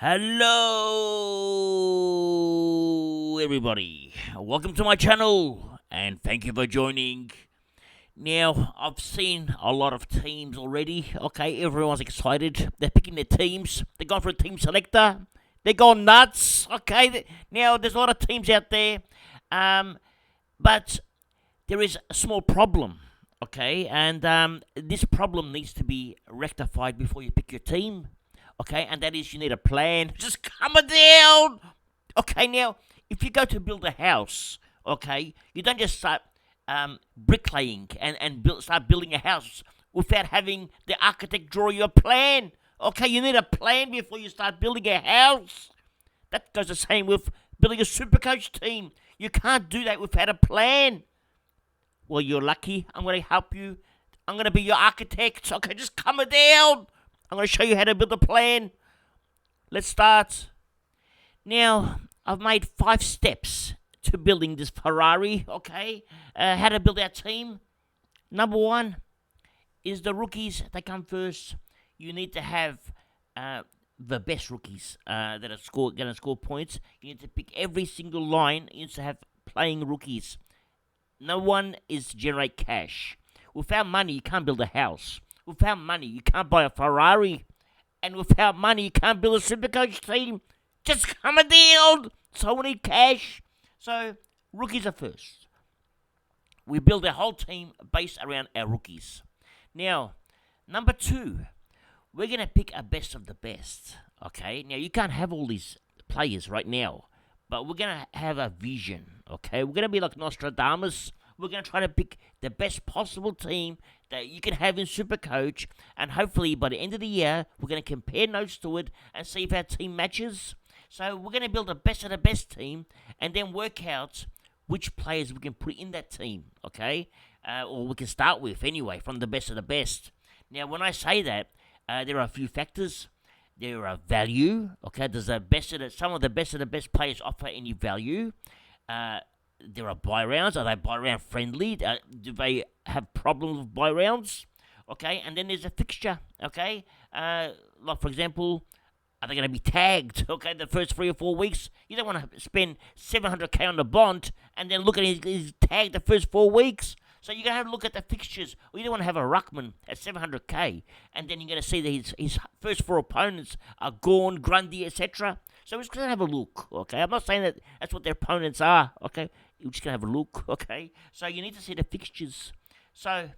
Hello, everybody. Welcome to my channel, and thank you for joining. Now, I've seen a lot of teams already. Okay, everyone's excited. They're picking their teams. They're going for a team selector. They're going nuts. Okay, now there's a lot of teams out there, but there is a small problem. Okay, and this problem needs to be rectified before you pick your team. Okay, and that is you need a plan. Just calm it down. Okay, now, if you go to build a house, okay, you don't just start bricklaying and start building a house without having the architect draw you a plan. Okay, you need a plan before you start building a house. That goes the same with building a Supercoach team. You can't do that without a plan. Well, you're lucky. I'm going to help you. I'm going to be your architect. Okay, just calm it down. I'm going to show you how to build a plan. Let's start. Now, I've made 5 steps to building this Ferrari, okay? How to build our team. Number 1 is the rookies. They come first. You need to have the best rookies that are going to score points. You need to pick every single line. You need to have playing rookies. Number 1 is to generate cash. Without money, you can't build a house. Without money, you can't buy a Ferrari. And without money, you can't build a Supercoach team. Just calm it down. So we need cash. So, rookies are first. We build a whole team based around our rookies. Now, number 2, we're going to pick a best of the best. Okay? Now, you can't have all these players right now. But we're going to have a vision. Okay? We're going to be like Nostradamus. We're going to try to pick the best possible team that you can have in Supercoach, and hopefully by the end of the year, we're going to compare notes to it and see if our team matches. So we're going to build a best of the best team, and then work out which players we can put in that team, okay? Or we can start with anyway, from the best of the best. Now, when I say that, there are a few factors. There are value, okay? Does some of the best players offer any value? There are buy rounds. Are they buy round friendly? Do they have problems with buy rounds? Okay, and then there's a fixture. Okay, like for example, are they going to be tagged? Okay, the first 3 or 4 weeks, you don't want to spend 700k on the Bond and then look at his tag the first 4 weeks. So you're going to have a look at the fixtures. Or you don't want to have a ruckman at 700k and then you're going to see that his first 4 opponents are Gorn, Grundy, etc. So we're just going to have a look, okay? I'm not saying that that's what their opponents are, okay? You're just going to have a look, okay? So you need to see the fixtures. So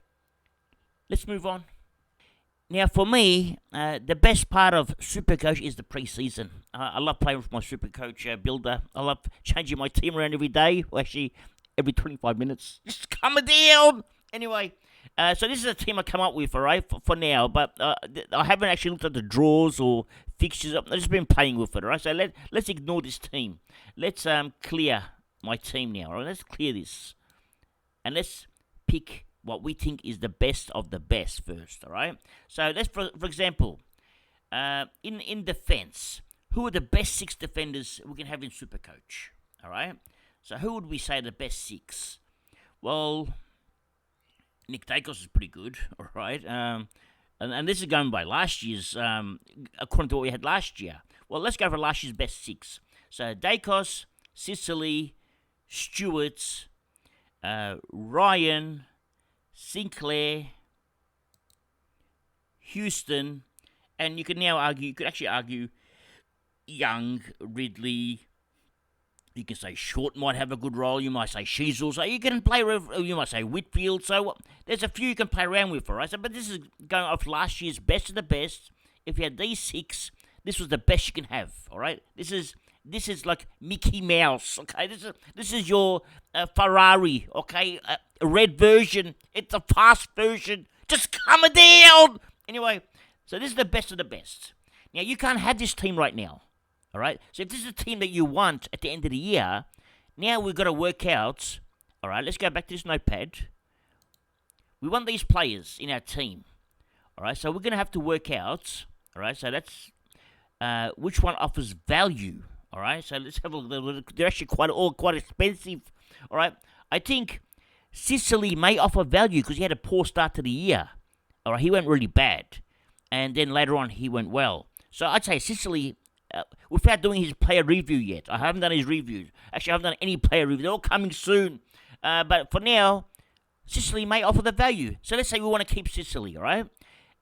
let's move on. Now, for me, the best part of Supercoach is the preseason. I love playing with my Supercoach builder. I love changing my team around every day. Well, actually, every 25 minutes. Just calm it down. Anyway, so this is a team I come up with, all right, for now. But I haven't actually looked at the draws or fixtures. I've just been playing with it, all right? So let's ignore this team. Let's clear my team now, all right? Let's clear this. And let's pick what we think is the best of the best first, all right? So let's, for example, in defense, who are the best 6 defenders we can have in Supercoach, all right? So who would we say the best 6? Well, Nick Dacos is pretty good, all right? And this is going by last year's, according to what we had last year. Well, let's go for last year's best 6. So Dacos, Sicily, Stewart, Ryan, Sinclair, Houston, and you could actually argue Young, Ridley. You can say Short might have a good role. You might say Sheasel. So you can play. You might say Whitfield. So there's a few you can play around with, all right? So, but this is going off last year's best of the best. If you had these 6, this was the best you can have, all right? This is like Mickey Mouse, okay? This is your Ferrari, okay? A red version. It's a fast version. Just calm it down. Anyway, so this is the best of the best. Now you can't have this team right now. All right, so if this is a team that you want at the end of the year, now we've got to work out, all right, let's go back to this notepad. We want these players in our team, all right, so we're going to have to work out, all right, so that's which one offers value, all right, so let's have a look. They're actually quite expensive, all right. I think Sicily may offer value because he had a poor start to the year, all right, he went really bad, and then later on he went well. So I'd say Sicily without doing his player review yet. I haven't done his reviews. Actually, I haven't done any player reviews. They're all coming soon. But for now, Sicily may offer the value. So let's say we want to keep Sicily, all right?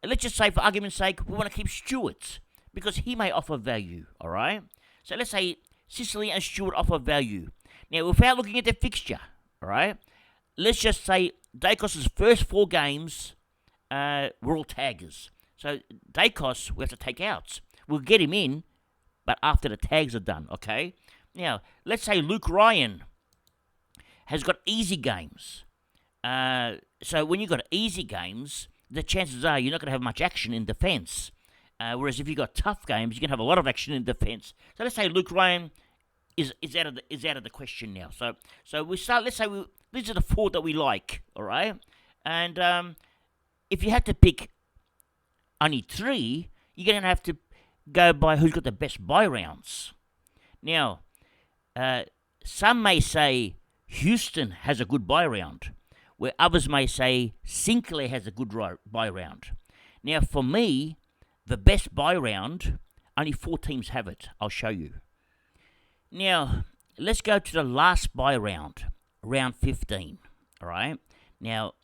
And let's just say, for argument's sake, we want to keep Stewart because he may offer value, all right? So let's say Sicily and Stewart offer value. Now, without looking at the fixture, all right? Let's just say Dacos' first 4 games were all taggers. So Dacos, we have to take out. We'll get him in, but after the tags are done, okay? Now, let's say Luke Ryan has got easy games. So when you've got easy games, the chances are you're not going to have much action in defence. Whereas if you've got tough games, you can have a lot of action in defence. So let's say Luke Ryan is out of the question now. So we start. Let's say these are the 4 that we like, all right? And if you had to pick only 3, you're going to have to go by who's got the best buy rounds. Now, some may say Houston has a good buy round, where others may say Sinclair has a good buy round. Now, for me, the best buy round, only 4 teams have it. I'll show you. Now, let's go to the last buy round, round 15. All right? Now,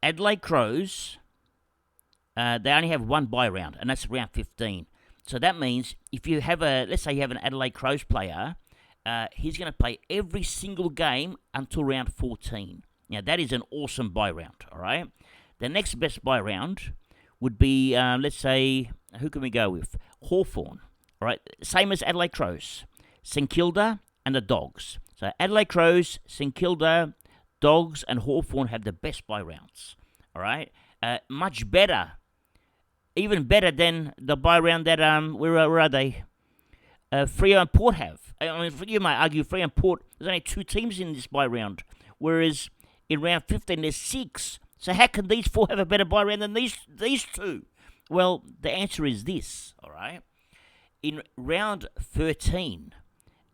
Adelaide Crows, they only have 1 buy round, and that's round 15. So that means if you have let's say you have an Adelaide Crows player, he's going to play every single game until round 14. Now, that is an awesome buy round, all right? The next best buy round would be, let's say, who can we go with? Hawthorn, all right? Same as Adelaide Crows, St Kilda and the Dogs. So Adelaide Crows, St Kilda, Dogs, and Hawthorn have the best buy rounds, all right? Much better, even better than the buy round that, where are they? Freo and Port have. I mean, you might argue Freo and Port, there's only 2 teams in this buy round, whereas in round 15 there's 6. So how can these 4 have a better buy round than these 2? Well, the answer is this, all right? In round 13,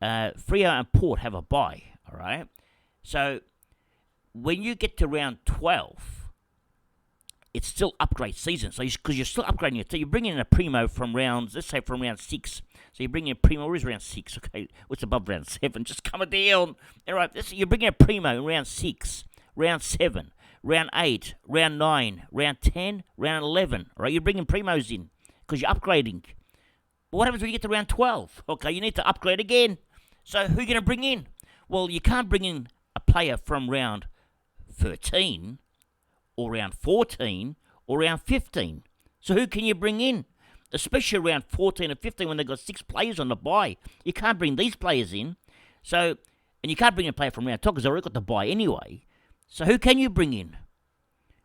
Freo and Port have a buy, all right? So when you get to round 12, it's still upgrade season. So because you're still upgrading it, so you're bringing in a primo from rounds, let's say from round 6. So you're bringing in a primo. Where's round 6? Okay, what's above round 7? Just coming down. All right, you're bringing a primo in round 6, round 7, round 8, round 9, round 10, round 11. All right, you're bringing primos in because you're upgrading. But what happens when you get to round 12? Okay, you need to upgrade again. So who are you going to bring in? Well, you can't bring in a player from round 13 or round 14 or round 15. So who can you bring in? Especially around 14 and 15 when they've got 6 players on the bye. You can't bring these players in. So, and you can't bring a player from round 12 because they've already got the bye anyway. So who can you bring in?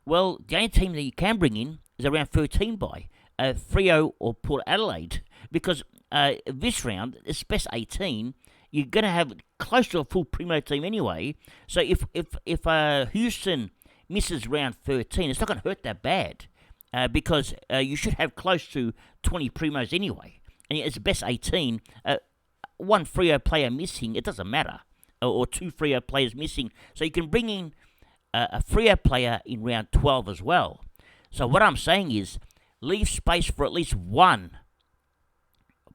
Well, the only team that you can bring in is around 13 bye. Freo or Port Adelaide. Because this round, it's best 18, you're going to have close to a full primo team anyway. So if Houston misses round 13, it's not going to hurt that bad. Because you should have close to 20 primos anyway. And it's best 18. 1 Freo player missing, it doesn't matter. Or 2 Freo players missing. So you can bring in a Freo player in round 12 as well. So what I'm saying is, leave space for at least 1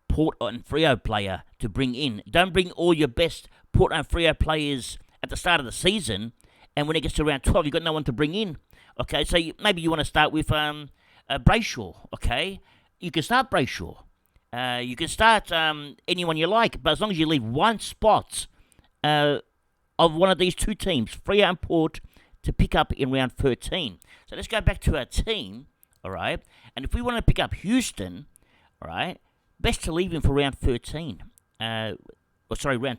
Port and Freo player to bring in. Don't bring all your best Port and Freo players at the start of the season, and when it gets to round 12, you've got no one to bring in. Okay, so maybe you want to start with Brayshaw, okay? You can start Brayshaw. You can start anyone you like, but as long as you leave 1 spot of one of these 2 teams, Freo and Port, to pick up in round 13. So let's go back to our team, all right? And if we want to pick up Houston, all right, best to leave him for round 13. Round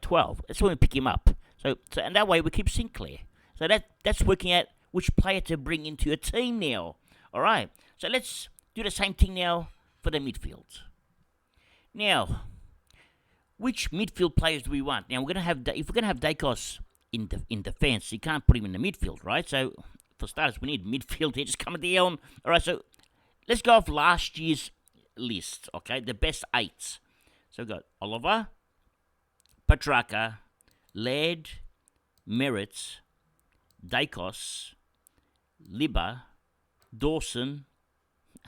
12. That's when we pick him up. So and that way we keep Sinclair. So that's working out which player to bring into your team now. All right. So let's do the same thing now for the midfield. Now, which midfield players do we want? Now, if we're going to have Dacos in defence, you can't put him in the midfield, right? So for starters, we need midfield here. Just coming down. All right. So let's go off last year's list. Okay, the best 8. So we've got Oliver, Petrarca, Laird, Merritt, Dacos, Libba, Dawson,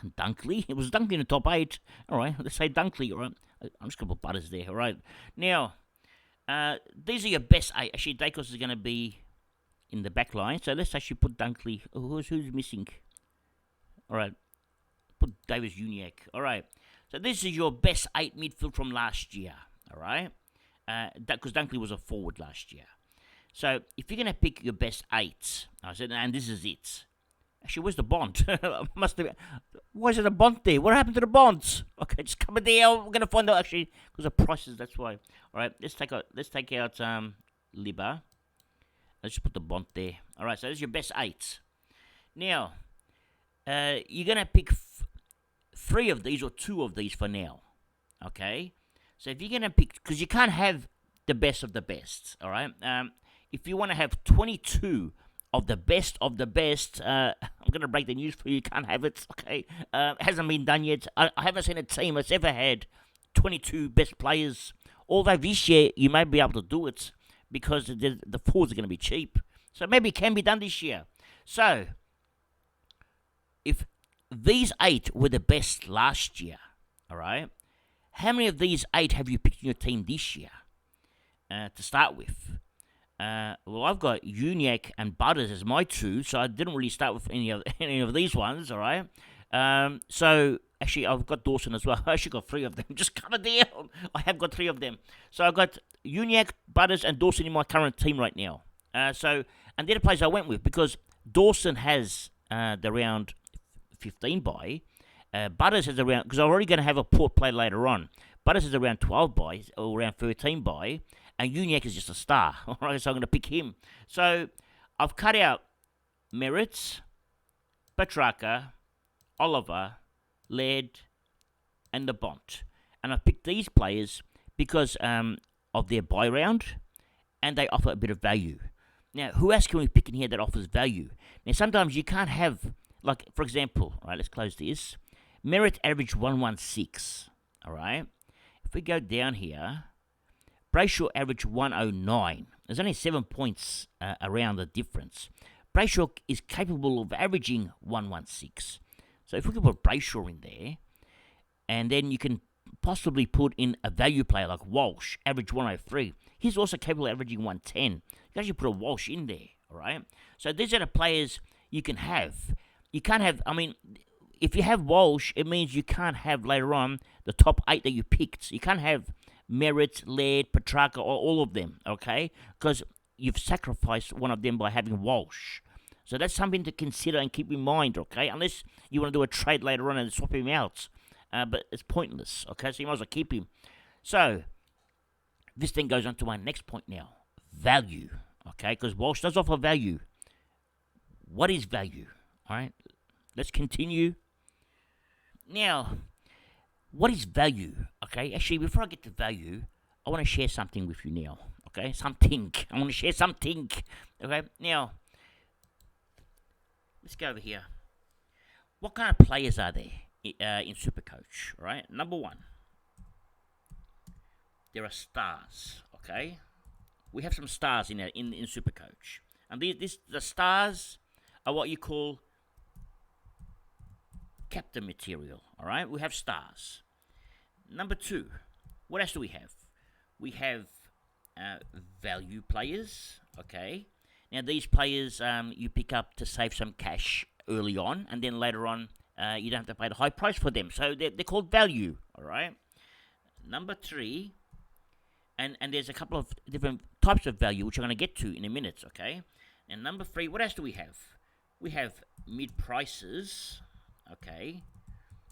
and Dunkley. It was Dunkley in the top 8. All right, let's say Dunkley. All right. I'm just going to put Butters there, all right? Now, these are your best 8. Actually, Dacos is going to be in the back line. So let's actually put Dunkley. Who's missing? All right. Put Davis Uniac. All right. So this is your best 8 midfield from last year. All right. Because Dunkley was a forward last year. So if you're going to pick your best 8, I said, and this is it. Actually, where's the bond? Must have. Why is there a bond there? What happened to the bonds? Okay, just come in there. We're gonna find out actually because of prices. That's why. All right, let's take out Libba. Let's just put the bond there. All right, so this is your best 8. Now, you're gonna pick 3 of these or 2 of these for now. Okay, so if you're gonna pick, because you can't have the best of the best. All right. If you want to have 22 of the best, I'm going to break the news for you. You can't have it, okay? It hasn't been done yet. I haven't seen a team that's ever had 22 best players. Although this year, you may be able to do it because the forwards are going to be cheap. So maybe it can be done this year. So, if these 8 were the best last year, all right, how many of these 8 have you picked in your team this year to start with? Well, I've got Uniac and Butters as my 2, so I didn't really start with any of these ones, all right? So, actually, I've got Dawson as well. I actually got 3 of them. Just cover down. I have got 3 of them. So, I've got Uniac, Butters, and Dawson in my current team right now. And they're the players I went with because Dawson has the round 15 bye. Butters has around, because I'm already going to have a Port play later on. Butters is around 12 bye, or around 13 bye. And Uniac is just a star, all right, so I'm going to pick him. So I've cut out Merritt, Petrarca, Oliver, Laird, and the Bont. And I've picked these players because of their buy round, and they offer a bit of value. Now, who else can we pick in here that offers value? Now, sometimes you can't have, like, for example, all right, let's close this. Merritt averaged 116, all right? If we go down here, Brayshaw averaged 109. There's only 7 points around the difference. Brayshaw is capable of averaging 116. So if we can put Brayshaw in there, and then you can possibly put in a value player like Walsh, average 103. He's also capable of averaging 110. You can actually put a Walsh in there, all right? So these are the players you can have. You can't have, I mean, if you have Walsh, it means you can't have later on the top 8 that you picked. You can't have Merritt, Laird, Petrarca, or all of them, okay? Because you've sacrificed one of them by having Walsh. So that's something to consider and keep in mind, okay? Unless you want to do a trade later on and swap him out. But it's pointless, okay? So you might as well keep him. So, this then goes on to my next point now. Value, okay? Because Walsh does offer value. What is value, all right? Let's continue. Now, what is value? Okay, actually, before I get to value, I want to share something with you now. Okay, something. I want to share something. Okay, now, let's go over here. What kind of players are there in Supercoach? Right, number 1, there are stars. Okay, we have some stars in Supercoach, and the stars are what you call captain material. All right, we have stars. Number 2, what else do we have? We have value players, okay? Now, these players you pick up to save some cash early on, and then later on, you don't have to pay the high price for them. So they're called value, all right? Number 3, and there's a couple of different types of value, which I'm going to get to in a minute, okay? And number 3, what else do we have? We have mid-prices, okay?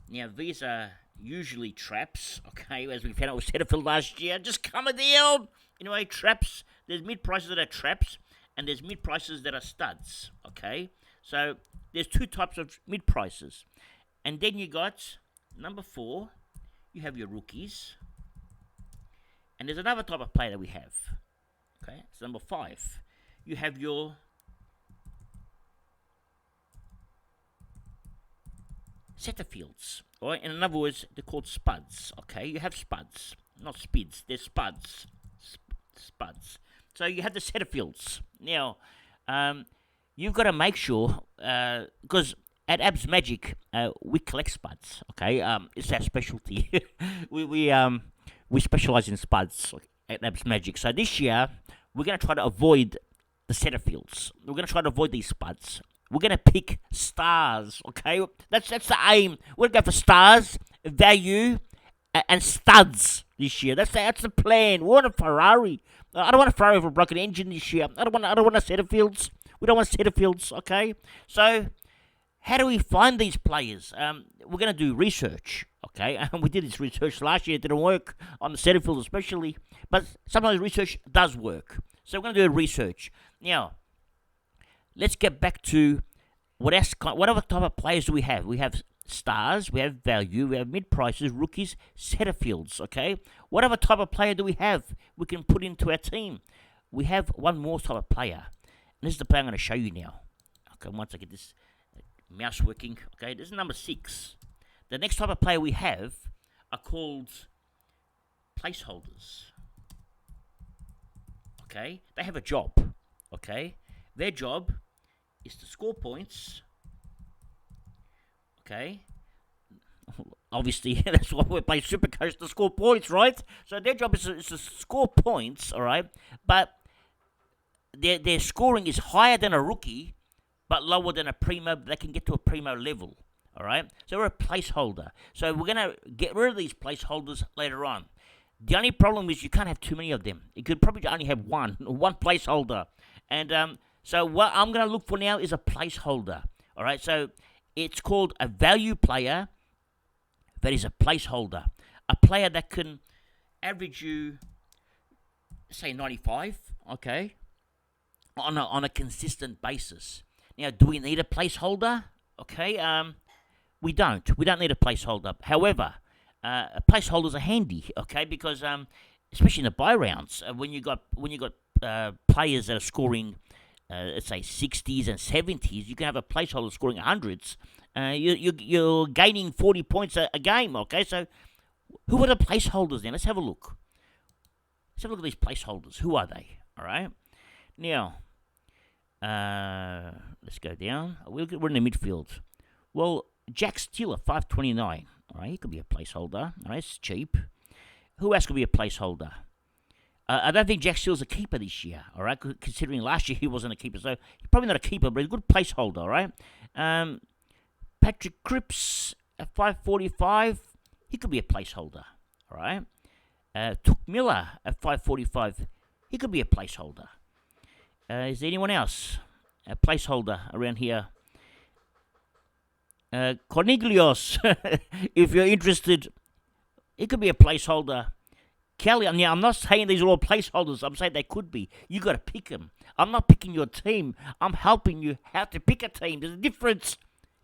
Now, these are usually traps, okay, as we found out with Setterfield last year. Just coming down. Anyway, traps. There's mid-prices that are traps, and there's mid-prices that are studs, okay? So, there's 2 types of mid-prices. And then you got, number 4, you have your rookies. And there's another type of player that we have, okay? So, number 5, you have your Setterfields, all right? In other words, they're called spuds, okay? You have spuds, not spids, they're spuds. Spuds. So you have the Setterfields. Now, you've got to make sure, because at Abs Magic, we collect spuds, okay? It's our specialty. we we specialize in spuds at Labs Magic. So this year, we're going to try to avoid the center fields. We're going to try to avoid these spuds. We're going to pick stars, okay? That's the aim. We're going to go for stars, value, and studs this year. That's the plan. We want a Ferrari. I don't want a Ferrari with a broken engine this year. I don't want a center fields. We don't want center fields, okay? So how do we find these players? We're going to do research, okay? We did this research last year. It didn't work on the center field especially, but sometimes research does work. So we're going to do research. Now, let's get back to what other type of players do we have? We have stars, we have value, we have mid-prices, rookies, center fields, okay? What other type of player do we have we can put into our team? We have one more type of player. And this is the player I'm going to show you now. Okay, once I get this mouse working. Okay, this is number 6. The next type of player we have are called placeholders. Okay, they have a job. Okay, their job is to score points. Okay, obviously that's why we play Supercoach, to score points, right? So their job is to score points, all right. But their scoring is higher than a rookie, but lower than a primo. They can get to a primo level, all right. So we're a placeholder. So we're gonna get rid of these placeholders later on. The only problem is you can't have too many of them. You could probably only have one placeholder. And so what I'm going to look for now is a placeholder. All right, so it's called a value player that is a placeholder. A player that can average you, say, 95, okay, on a consistent basis. Now, do we need a placeholder? Okay, we don't. We don't need a placeholder. However, placeholders are handy, okay, because especially in the buy rounds, when you got players that are scoring, let's say 60s and 70s, you can have a placeholder scoring 100s. You're gaining 40 points a game, okay. So who are the placeholders then? Let's have a look. Let's have a look at these placeholders. Who are they? All right. Now, let's go down. We're in the midfield. Well, Jack Steele, 529. All right, he could be a placeholder. All right, it's cheap. Who else could be a placeholder? I don't think Jack Steele's a keeper this year. All right, considering last year he wasn't a keeper, so he's probably not a keeper, but he's a good placeholder. All right. Patrick Cripps at 545. He could be a placeholder. All right. Took Miller at 545. He could be a placeholder. Is there anyone else? A placeholder around here? Cornelius, if you're interested, it could be a placeholder. Kelly, now I'm not saying these are all placeholders. I'm saying they could be. You got to pick them. I'm not picking your team. I'm helping you how to pick a team. There's a difference.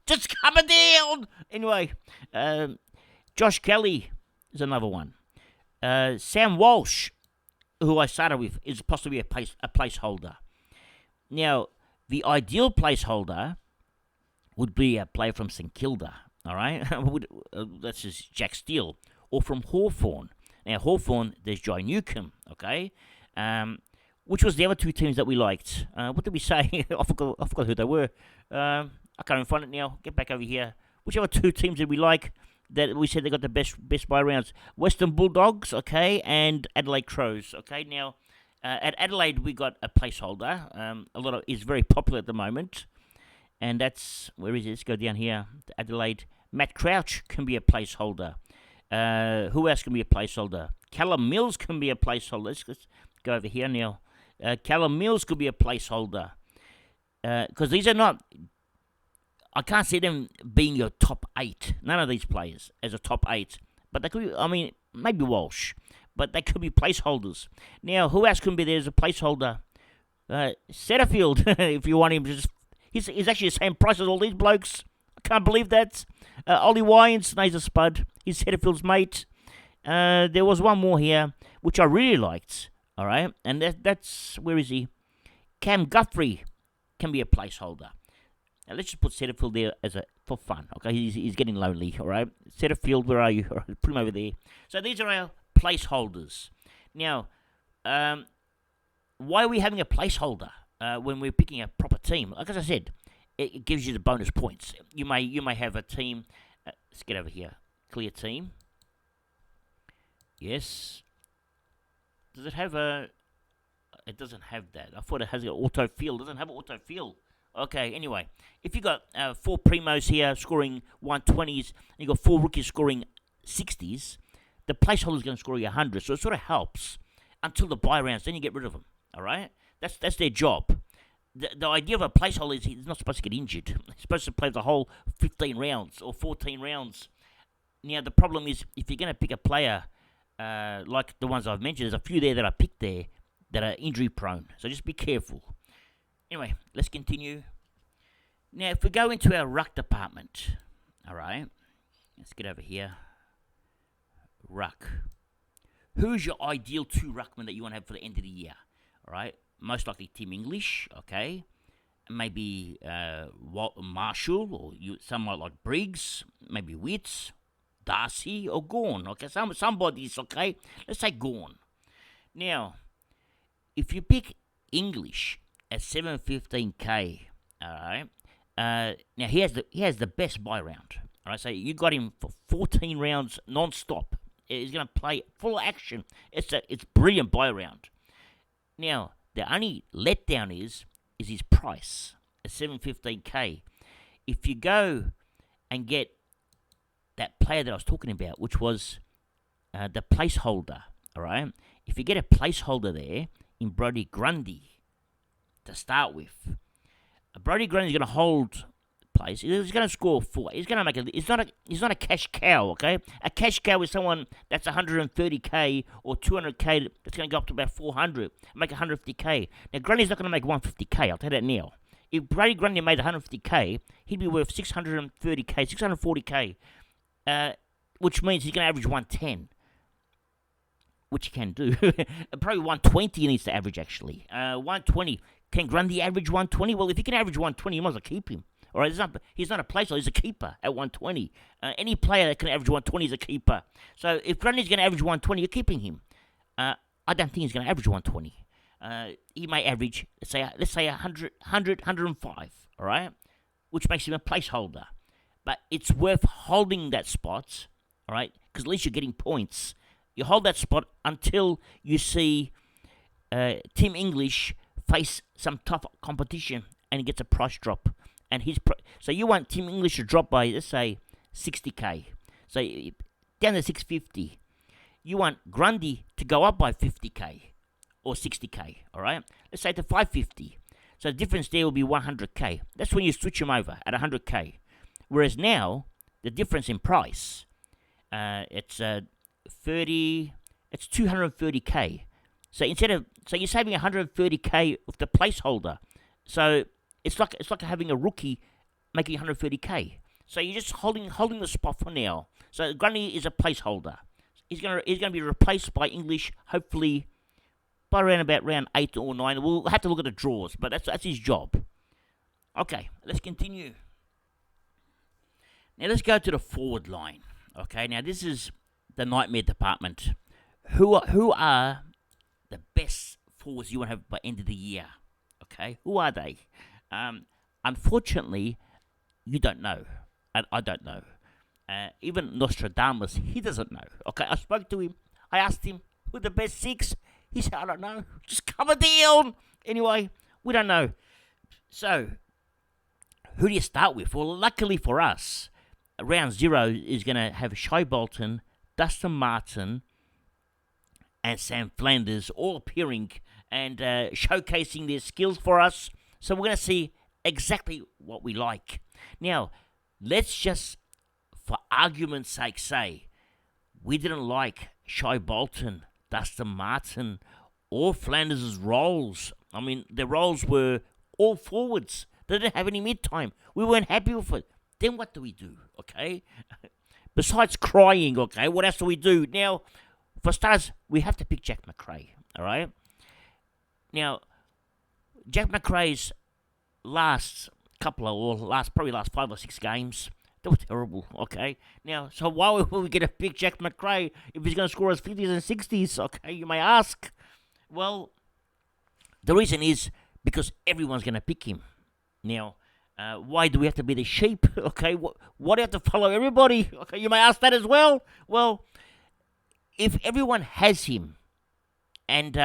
Just coming down. Anyway, Josh Kelly is another one. Sam Walsh, who I started with, is possibly a placeholder. Now, the ideal placeholder would be a player from St Kilda, all right? That's just Jack Steele. Or from Hawthorn. Now, Hawthorn, there's Joy Newcomb, okay? Which was the other two teams that we liked. What did we say? I forgot who they were. I can't even find it now. Get back over here. Which other two teams did we like that we said they got the best buy rounds? Western Bulldogs, okay, and Adelaide Crows, okay? Now, at Adelaide, we got a placeholder. Is very popular at the moment. And that's, where is it? Let's go down here to Adelaide. Matt Crouch can be a placeholder. Who else can be a placeholder? Callum Mills can be a placeholder. Let's go over here now. Callum Mills could be a placeholder. Because these are not, I can't see them being your top 8. None of these players as a top 8. But they could be, maybe Walsh. But they could be placeholders. Now, who else can be there as a placeholder? Setterfield, if you want him to just, he's actually the same price as all these blokes. I can't believe that. Ollie Wyans, he's a spud. He's Setterfield's mate. There was one more here, which I really liked. All right, and that's, where is he? Cam Guthrie can be a placeholder. Now let's just put Setterfield there for fun. Okay, he's getting lonely. All right, Setterfield, where are you? All right, put him over there. So these are our placeholders. Now, why are we having a placeholder when we're picking a proper team? Like as I said, it gives you the bonus points. You may have a team. Let's get over here. Clear team. Yes. Does it have a... It doesn't have that. I thought it has an auto-fill. It doesn't have an auto-fill. Okay, anyway. If you got 4 primos here scoring 120s, and you got 4 rookies scoring 60s, the placeholder is going to score you 100. So it sort of helps until the buy rounds. Then you get rid of them. All right? That's their job. The idea of a placeholder is he's not supposed to get injured. He's supposed to play the whole 15 rounds or 14 rounds. Now, the problem is, if you're going to pick a player like the ones I've mentioned, there's a few there that I picked there that are injury prone. So just be careful. Anyway, let's continue. Now, if we go into our ruck department, all right, let's get over here. Ruck. Who's your ideal 2 ruckmen that you want to have for the end of the year? All right, most likely Tim English, okay, maybe Marshall or someone like Briggs, maybe Witts, Darcy or Gawn. Okay, somebody's okay. Let's say Gawn. Now, if you pick English at 715k, all right. Now he has the best buy round. All right, so you got him for 14 rounds non-stop. He's going to play full action. It's brilliant buy round. Now the only letdown is his price at 715k. If you go and get that player that I was talking about, which was the placeholder, all right. If you get a placeholder there in Brody Grundy to start with, Brody Grundy is going to hold place. He's going to score 4. He's going to make it. He's not a cash cow. Okay, a cash cow is someone that's 130k or 200k that's going to go up to about 400, make 150k. Now Grundy's not going to make 150k. I'll tell you that now. If Brody Grundy made 150k, he'd be worth 630k, 640k, which means he's going to average 110. Which he can do. Probably 120 he needs to average, actually. 120. Can Grundy average 120? Well, if he can average 120, you might as well keep him. All right, he's not a placeholder, he's a keeper at 120. Any player that can average 120 is a keeper. So if Grundy's going to average 120, you're keeping him. I don't think he's going to average 120. He may average, let's say 100, 105, all right? Which makes him a placeholder. But it's worth holding that spot, all right? Because at least you're getting points. You hold that spot until you see Tim English face some tough competition and he gets a price drop. And so you want Tim English to drop by, let's say, 60k. So down to 650. You want Grundy to go up by 50k or 60k, all right? Let's say to 550. So the difference there will be 100k. That's when you switch them over at 100k. Whereas now, the difference in price, it's 230k. So you're saving 130k with the placeholder. So it's like having a rookie making 130k. So you're just holding the spot for now. So Grundy is a placeholder. He's gonna be replaced by English, hopefully by around 8 or 9. We'll have to look at the draws, but that's his job. Okay, let's continue. Now let's go to the forward line. Okay, now this is the nightmare department. Who are the best forwards you want to have by end of the year? Okay, who are they? Unfortunately, you don't know. And I don't know. Even Nostradamus, he doesn't know. Okay, I spoke to him. I asked him who the best 6. He said, I don't know. Just cover down. Anyway, we don't know. So, who do you start with? Well, luckily for us, round 0 is going to have Shai Bolton, Dustin Martin, and Sam Flanders all appearing and showcasing their skills for us. So we're going to see exactly what we like. Now, let's just, for argument's sake, say we didn't like Shai Bolton, Dustin Martin, or Flanders' roles. I mean, their roles were all forwards. They didn't have any mid-time. We weren't happy with it. Then what do we do, okay? Besides crying, okay, what else do we do? Now, for starters, we have to pick Jack McRae, all right? Now, Jack McRae's last 5 or 6 games, they were terrible, okay? Now, so why would we get a pick Jack McRae if he's going to score us 50s and 60s, okay? You may ask. Well, the reason is because everyone's going to pick him. Now, why do we have to be the sheep, okay? Why do you have to follow everybody? Okay, you may ask that as well. Well, if everyone has him and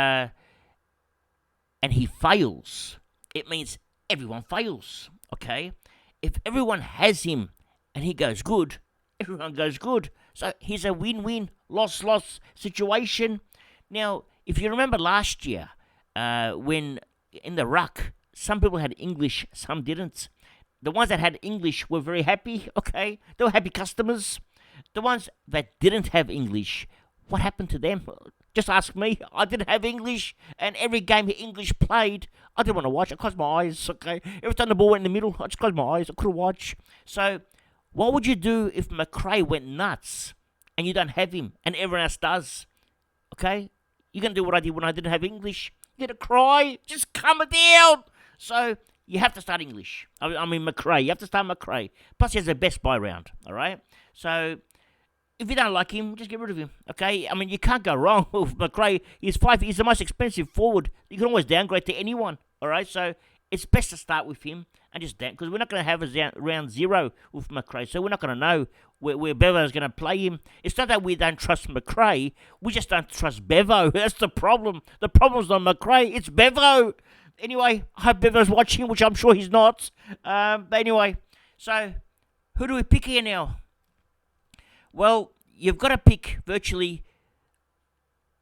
he fails, it means everyone fails. Okay, if everyone has him and he goes good, everyone goes good. So he's a win-win, loss-loss situation. Now, if you remember last year, when in the ruck, some people had English, some didn't. The ones that had English were very happy. Okay, they were happy customers. The ones that didn't have English, what happened to them? Just ask me. I didn't have English, and every game English played, I didn't want to watch. I closed my eyes. Okay, every time the ball went in the middle, I just closed my eyes. I couldn't watch. So, what would you do if McRae went nuts and you don't have him, and everyone else does? Okay, you're gonna do what I did when I didn't have English. You're gonna cry. Just calm it down. So you have to start English. I mean McRae. You have to start McRae. Plus, he has the best buy round. All right. So if you don't like him, just get rid of him. Okay. I mean, you can't go wrong with McRae. He's the most expensive forward. You can always downgrade to anyone. All right. So it's best to start with him and just down, because we're not going to have a round zero with McRae. So we're not going to know where Bevo is going to play him. It's not that we don't trust McRae. We just don't trust Bevo. That's the problem. The problem's not McRae. It's Bevo. Anyway, I hope Bevo's watching, which I'm sure he's not. But anyway, so who do we pick here now? Well, you've got to pick virtually.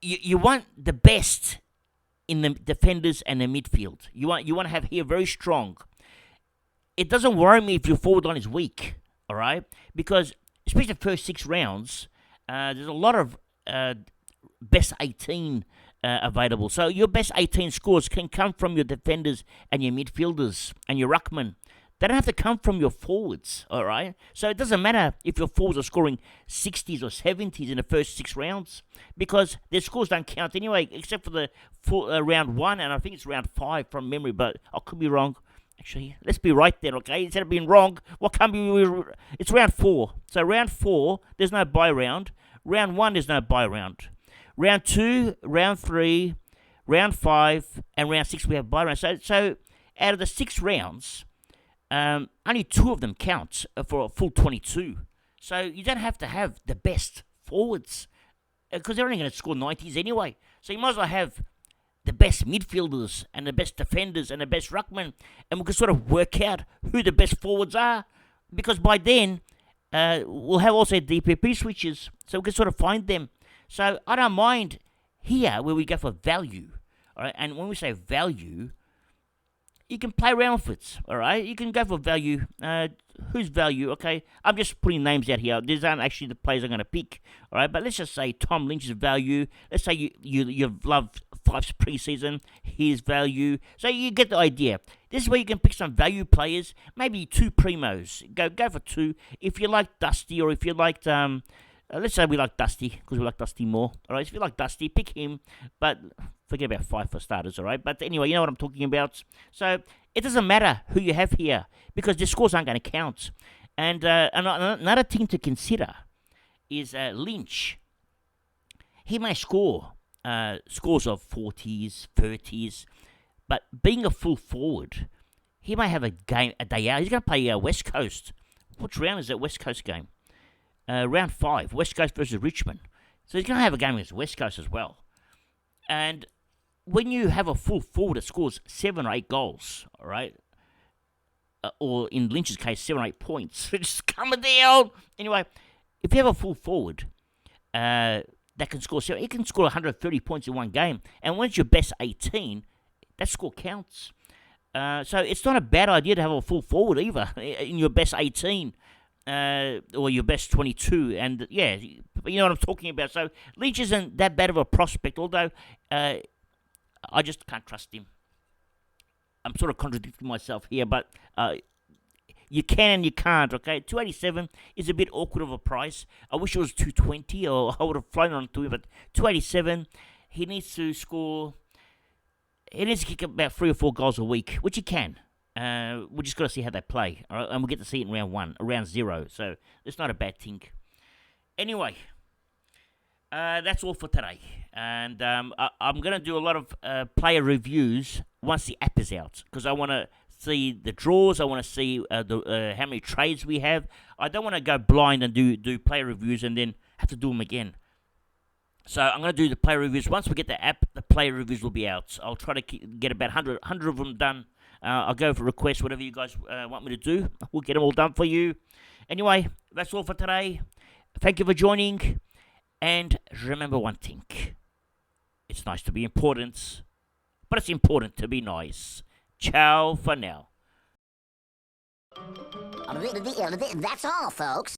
You want the best in the defenders and the midfield. You want to have here very strong. It doesn't worry me if your forward line is weak, all right? Because especially the first 6 rounds, there's a lot of best 18 available. So your best 18 scores can come from your defenders and your midfielders and your ruckmen. They don't have to come from your forwards, all right? So it doesn't matter if your forwards are scoring 60s or 70s in the first 6 rounds, because their scores don't count anyway, except for the round 1, and I think it's round 5 from memory, but I could be wrong. Actually, let's be right then, okay? Instead of being wrong, what can be? It's round 4. So round 4, there's no bye round. Round 1, there's no bye round. Round 2, round 3, round 5, and round 6, we have bye round. So out of the 6 rounds, only 2 of them count for a full 22. So you don't have to have the best forwards, because they're only going to score 90s anyway. So you might as well have the best midfielders and the best defenders and the best ruckmen, and we can sort of work out who the best forwards are, because by then we'll have also DPP switches, so we can sort of find them. So I don't mind here where we go for value, all right? And when we say value, you can play around with it, all right? You can go for value. Who's value? Okay, I'm just putting names out here. These aren't actually the players I'm going to pick, all right? But let's just say Tom Lynch is value. Let's say you've loved Fife's preseason, his value. So you get the idea. This is where you can pick some value players, maybe 2 primos. Go for 2. If you like Dusty, or if you liked, let's say we like Dusty, because we like Dusty more, all right? If you like Dusty, pick him, but forget about 5 for starters, all right? But anyway, you know what I'm talking about. So it doesn't matter who you have here, because the scores aren't going to count. And another thing to consider is Lynch. He may score scores of 40s, 30s, but being a full forward, he may have a day out. He's going to play West Coast. Which round is that West Coast game? Round 5, West Coast versus Richmond. So he's going to have a game against West Coast as well. And when you have a full forward that scores 7 or 8 goals, all right, or in Lynch's case, 7 or 8 points, just coming down. Anyway, if you have a full forward that can score 7, he can score 130 points in one game. And when it's your best 18, that score counts. So it's not a bad idea to have a full forward either in your best 18. Or your best 22, and yeah, you know what I'm talking about. So Lynch isn't that bad of a prospect, although I just can't trust him. I'm sort of contradicting myself here, but you can and you can't, okay? 287 is a bit awkward of a price. I wish it was 220, or I would have flown on to him, but 287, he needs to score, he needs to kick about 3 or 4 goals a week, which he can. We just got to see how they play, all right? And we'll get to see it in round 1, round 0. So it's not a bad thing. Anyway, that's all for today. And I'm going to do a lot of player reviews once the app is out, because I want to see the draws. I want to see how many trades we have. I don't want to go blind and do player reviews and then have to do them again. So I'm going to do the player reviews. Once we get the app, the player reviews will be out. I'll try to get about 100 of them done. I'll go for requests, whatever you guys want me to do. We'll get them all done for you. Anyway, that's all for today. Thank you for joining. And remember one thing. It's nice to be important, but it's important to be nice. Ciao for now. That's all, folks.